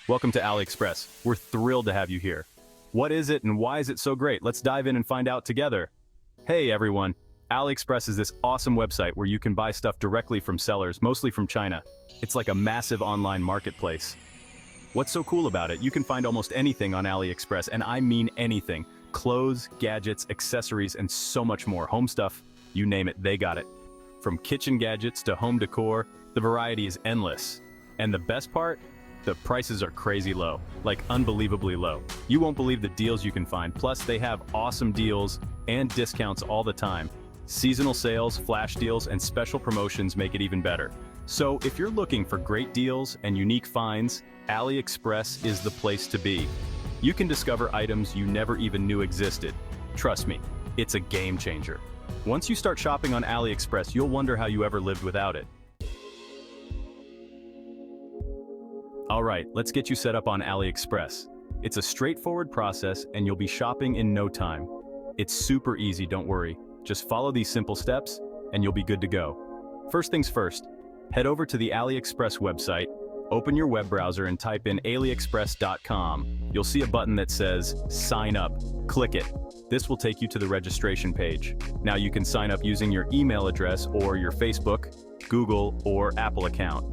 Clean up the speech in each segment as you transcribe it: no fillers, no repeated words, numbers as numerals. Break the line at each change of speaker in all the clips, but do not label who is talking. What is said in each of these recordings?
Welcome to AliExpress. We're thrilled to have you here. What is it and why is it so great? Let's dive in and find out together. Hey everyone, AliExpress is this awesome website where you can buy stuff directly from sellers, mostly from China. It's like a massive online marketplace. What's so cool about it? You can find almost anything on AliExpress, and I mean anything. Clothes, gadgets, accessories, and so much more. Home stuff, you name it, they got it. From kitchen gadgets to home decor, the variety is endless. And the best part? The prices are crazy low, like unbelievably low. You won't believe the deals you can find. Plus, they have awesome deals and discounts all the time. Seasonal sales, flash deals, and special promotions make it even better. So if you're looking for great deals and unique finds, AliExpress is the place to be. You can discover items you never even knew existed. Trust me, it's a game changer. Once you start shopping on AliExpress, you'll wonder how you ever lived without it. Alright, let's get you set up on AliExpress. It's a straightforward process and you'll be shopping in no time. It's super easy, don't worry. Just follow these simple steps and you'll be good to go. First things first, head over to the AliExpress website, open your web browser and type in aliexpress.com. You'll see a button that says Sign Up. Click it. This will take you to the registration page. Now you can sign up using your email address or your Facebook, Google, or Apple account.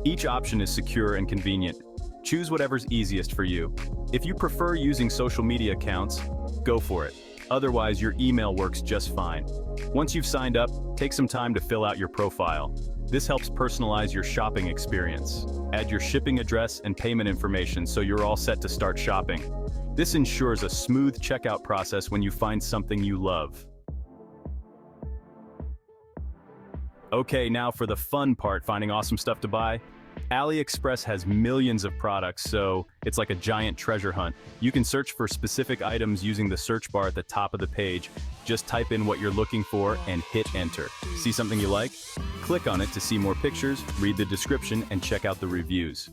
Each option is secure and convenient. Choose whatever's easiest for you. If you prefer using social media accounts, go for it. Otherwise, your email works just fine. Once you've signed up, take some time to fill out your profile. This helps personalize your shopping experience. Add your shipping address and payment information so you're all set to start shopping. This ensures a smooth checkout process when you find something you love. Okay, now for the fun part, finding awesome stuff to buy. AliExpress has millions of products, so it's like a giant treasure hunt. You can search for specific items using the search bar at the top of the page. Just type in what you're looking for and hit enter. See something you like? Click on it to see more pictures, read the description, and check out the reviews.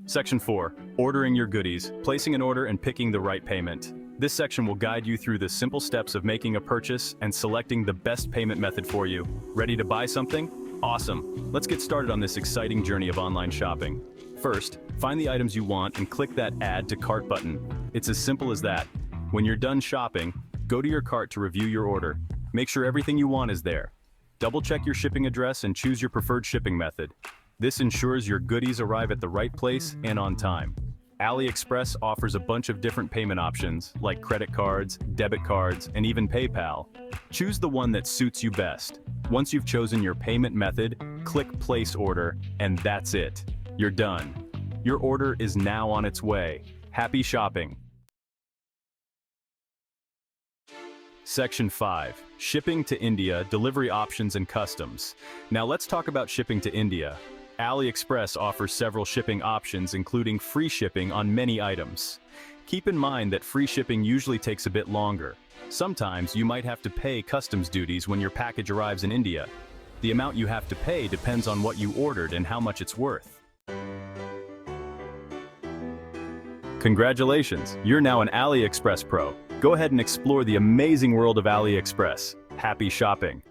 Section 4. Ordering your goodies, placing an order and picking the right payment. This section will guide you through the simple steps of making a purchase and selecting the best payment method for you. Ready to buy something? Awesome! Let's get started on this exciting journey of online shopping. First, find the items you want and click that Add to Cart button. It's as simple as that. When you're done shopping, go to your cart to review your order. Make sure everything you want is there. Double-check your shipping address and choose your preferred shipping method. This ensures your goodies arrive at the right place and on time. AliExpress offers a bunch of different payment options, like credit cards, debit cards, and even PayPal. Choose the one that suits you best. Once you've chosen your payment method, click Place Order, and that's it. You're done. Your order is now on its way. Happy shopping! Section 5. Shipping to India, Delivery Options and Customs. Now let's talk about shipping to India. AliExpress offers several shipping options, including free shipping on many items. Keep in mind that free shipping usually takes a bit longer. Sometimes you might have to pay customs duties when your package arrives in India. The amount you have to pay depends on what you ordered and how much it's worth. Congratulations, you're now an AliExpress pro. Go ahead and explore the amazing world of AliExpress. Happy shopping!